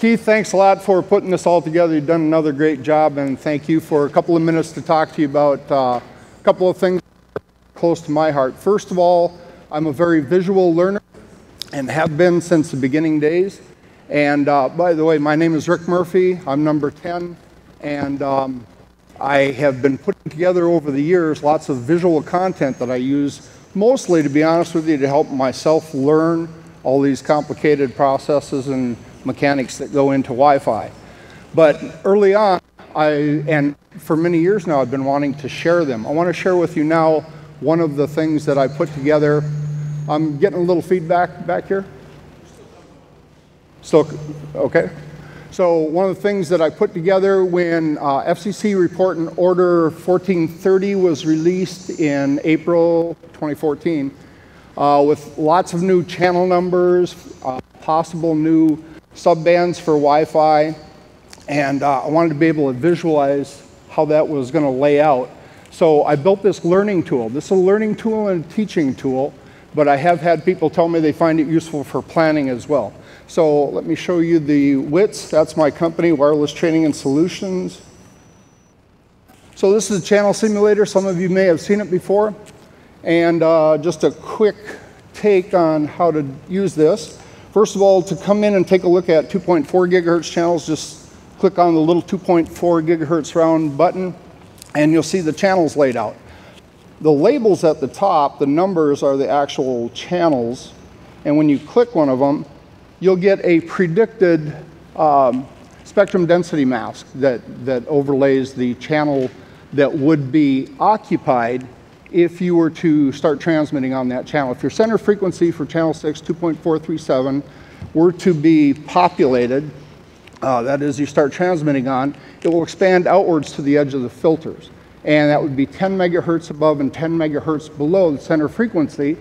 Keith, thanks a lot for putting this all together. You've done another great job, and thank you for a couple of minutes to talk to you about a couple of things close to my heart. First of all, I'm a very visual learner and have been since the beginning days. And by the way, my name is Rick Murphy. I'm number 10, and I have been putting together over the years lots of visual content that I use, mostly, to be honest with you, to help myself learn all these complicated processes and mechanics that go into Wi-Fi. But early on, and for many years now, I've been wanting to share them. I want to share with you now one of the things that I put together. I'm getting a little feedback back here. Still, okay. So one of the things that I put together when FCC Report and Order 1430 was released in April 2014, with lots of new channel numbers, possible new subbands for Wi-Fi, and I wanted to be able to visualize how that was going to lay out. So I built this learning tool. This is a learning tool and a teaching tool, but I have had people tell me they find it useful for planning as well. So let me show you the WITS. That's my company, Wireless Training and Solutions. So this is a channel simulator. Some of you may have seen it before. And just a quick take on how to use this. First of all, to come in and take a look at 2.4 gigahertz channels, just click on the little 2.4 gigahertz round button, and you'll see the channels laid out. The labels at the top, the numbers, are the actual channels, and when you click one of them, you'll get a predicted spectrum density mask that overlays the channel that would be occupied if you were to start transmitting on that channel. If your center frequency for channel 6, 2.437, were to be populated, that is, you start transmitting on, it will expand outwards to the edge of the filters. And that would be 10 megahertz above and 10 megahertz below the center frequency,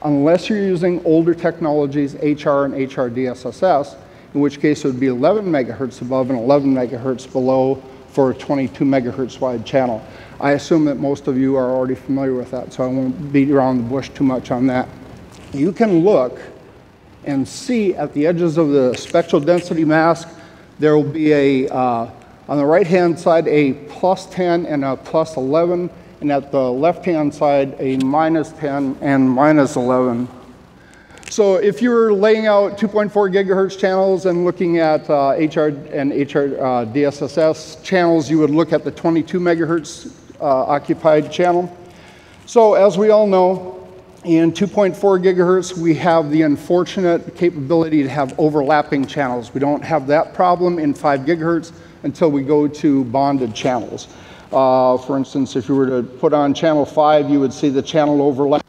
unless you're using older technologies, HR and HRDSSS, in which case it would be 11 megahertz above and 11 megahertz below for a 22 megahertz wide channel. I assume that most of you are already familiar with that, so I won't beat around the bush too much on that. You can look and see at the edges of the spectral density mask, there will be a, on the right-hand side, a plus 10 and a plus 11, and at the left-hand side, a minus 10 and minus 11. So if you're laying out 2.4 gigahertz channels and looking at HR and DSSS channels, you would look at the 22 megahertz occupied channel. So as we all know, in 2.4 gigahertz, we have the unfortunate capability to have overlapping channels. We don't have that problem in 5 gigahertz until we go to bonded channels. For instance, if you were to put on channel 5, you would see the channel overlap.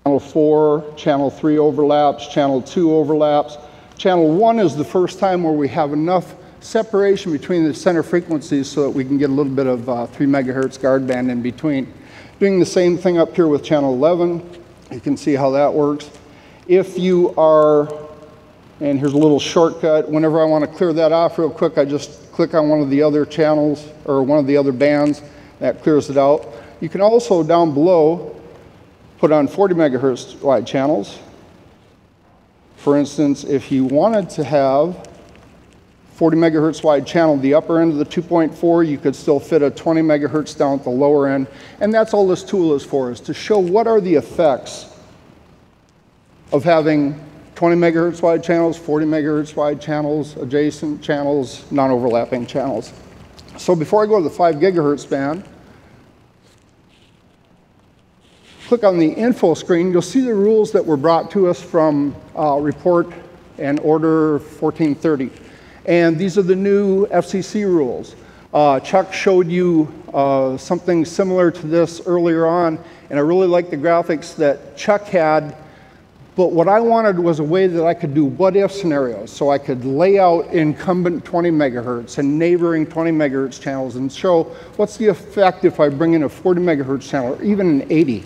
Channel 4, channel 3 overlaps, channel 2 overlaps. Channel 1 is the first time where we have enough separation between the center frequencies so that we can get a little bit of 3 megahertz guard band in between. Doing the same thing up here with channel 11. You can see how that works. If you are, and here's a little shortcut, whenever I want to clear that off real quick, I just click on one of the other channels or one of the other bands. That clears it out. You can also, down below, put on 40 megahertz wide channels. For instance, if you wanted to have 40 megahertz wide channel, the upper end of the 2.4, you could still fit a 20 megahertz down at the lower end. And that's all this tool is for, is to show what are the effects of having 20 megahertz wide channels, 40 megahertz wide channels, adjacent channels, non-overlapping channels. So before I go to the 5 gigahertz band, click on the info screen, you'll see the rules that were brought to us from Report and Order 1430. And these are the new FCC rules. Chuck showed you something similar to this earlier on, and I really like the graphics that Chuck had. But what I wanted was a way that I could do what-if scenarios, so I could lay out incumbent 20 megahertz and neighboring 20 megahertz channels and show what's the effect if I bring in a 40 megahertz channel, or even an 80.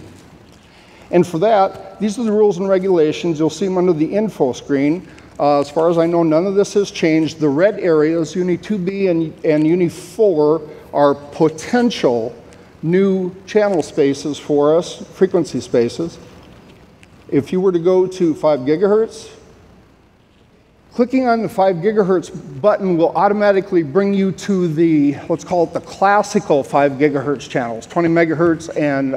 And for that, these are the rules and regulations. You'll see them under the info screen. As far as I know, none of this has changed. The red areas, Uni 2B and Uni 4, are potential new channel spaces for us, frequency spaces. If you were to go to 5 gigahertz, Clicking on the 5 gigahertz button will automatically bring you to the, let's call it the classical 5 gigahertz channels, 20 megahertz and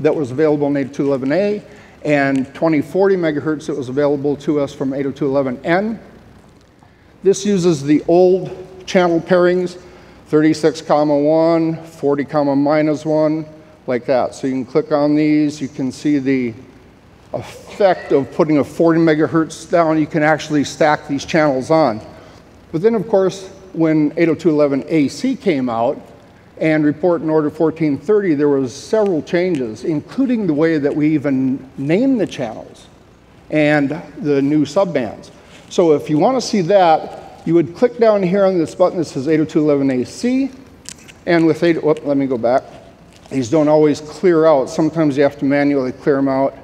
that was available in 802.11a, and 2040 megahertz that was available to us from 802.11n. This uses the old channel pairings, 36, 1, 40, -1, like that. So you can click on these, you can see the effect of putting a 40 megahertz down. You can actually stack these channels on. But then, of course, when 802.11ac came out and Report and Order 1430, there was several changes, including the way that we even name the channels and the new subbands. So if you want to see that, you would click down here on this button that says 802.11ac, and with let me go back. These don't always clear out. Sometimes you have to manually clear them out.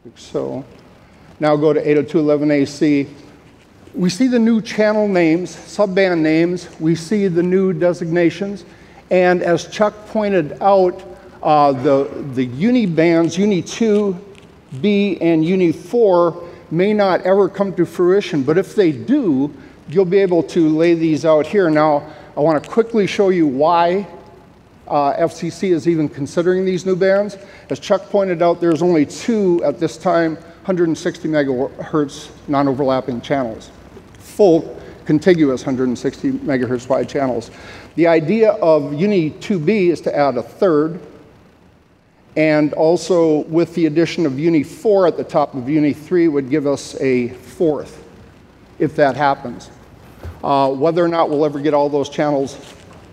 Like so. Now go to 802.11ac. We see the new channel names, subband names. We see the new designations. And as Chuck pointed out, the uni bands, Uni 2, B, and Uni 4 may not ever come to fruition, but if they do, you'll be able to lay these out here. Now, I want to quickly show you why FCC is even considering these new bands. As Chuck pointed out, there's only 2 at this time 160 megahertz non-overlapping channels, full contiguous 160 megahertz wide channels. The idea of Uni 2B is to add a 3rd, and also with the addition of Uni 4 at the top of Uni 3 would give us a 4th, if that happens. Whether or not we'll ever get all those channels,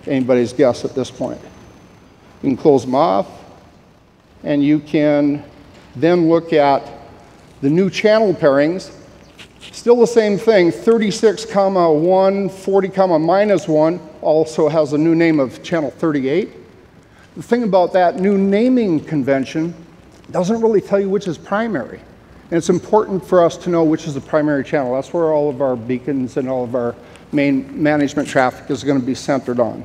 anybody's guess at this point. You can close them off, and you can then look at the new channel pairings. Still the same thing, 36, 1, 40, -1 also has a new name of channel 38. The thing about that new naming convention doesn't really tell you which is primary. And it's important for us to know which is the primary channel. That's where all of our beacons and all of our main management traffic is going to be centered on.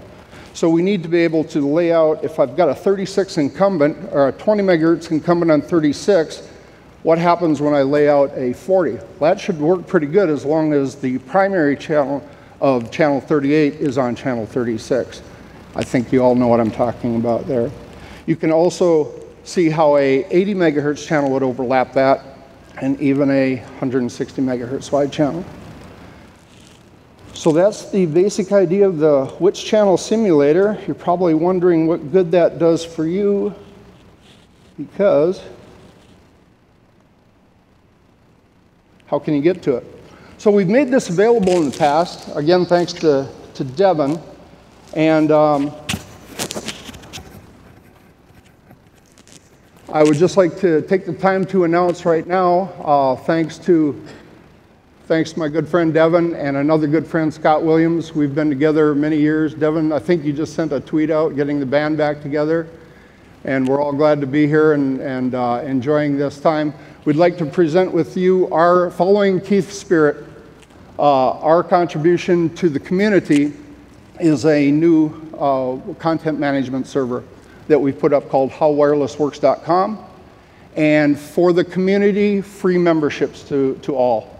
So we need to be able to lay out, if I've got a 36 incumbent or a 20 megahertz incumbent on 36, what happens when I lay out a 40? Well, that should work pretty good as long as the primary channel of channel 38 is on channel 36. I think you all know what I'm talking about there. You can also see how a 80 megahertz channel would overlap that, and even a 160 megahertz wide channel. So that's the basic idea of the WITS channel simulator. You're probably wondering what good that does for you, because how can you get to it? So we've made this available in the past, again thanks to Devin, and I would just like to take the time to announce right now, thanks to my good friend Devin and another good friend Scott Williams. We've been together many years. Devin, I think you just sent a tweet out getting the band back together, and we're all glad to be here and enjoying this time. We'd like to present with you our, following Keith's spirit, our contribution to the community is a new content management server that we put up called howwirelessworks.com, and for the community, free memberships to all.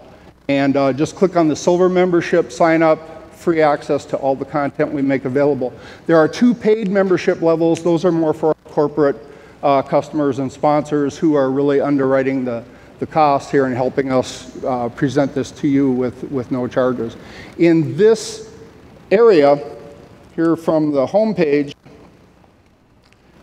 And just click on the silver membership, sign up, free access to all the content we make available. There are 2 paid membership levels. Those are more for corporate customers and sponsors who are really underwriting the cost here and helping us present this to you with no charges. In this area here from the home page,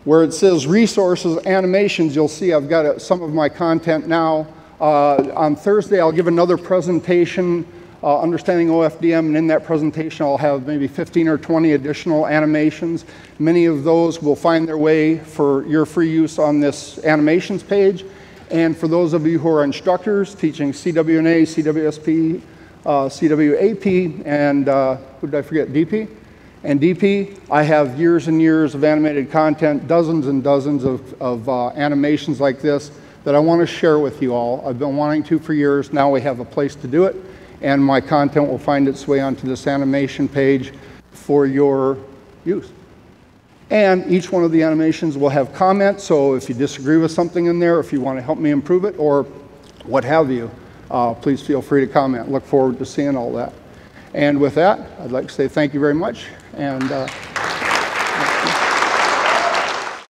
where it says resources, animations, you'll see I've got some of my content now. On Thursday, I'll give another presentation, Understanding OFDM, and in that presentation, I'll have maybe 15 or 20 additional animations. Many of those will find their way for your free use on this animations page. And for those of you who are instructors teaching CWNA, CWSP, CWAP, and who did I forget, DP? And DP, I have years and years of animated content, dozens and dozens of animations like this that I want to share with you all. I've been wanting to for years. Now we have a place to do it, and my content will find its way onto this animation page for your use. And each one of the animations will have comments, so if you disagree with something in there, if you want to help me improve it, or what have you, please feel free to comment. Look forward to seeing all that. And with that, I'd like to say thank you very much. And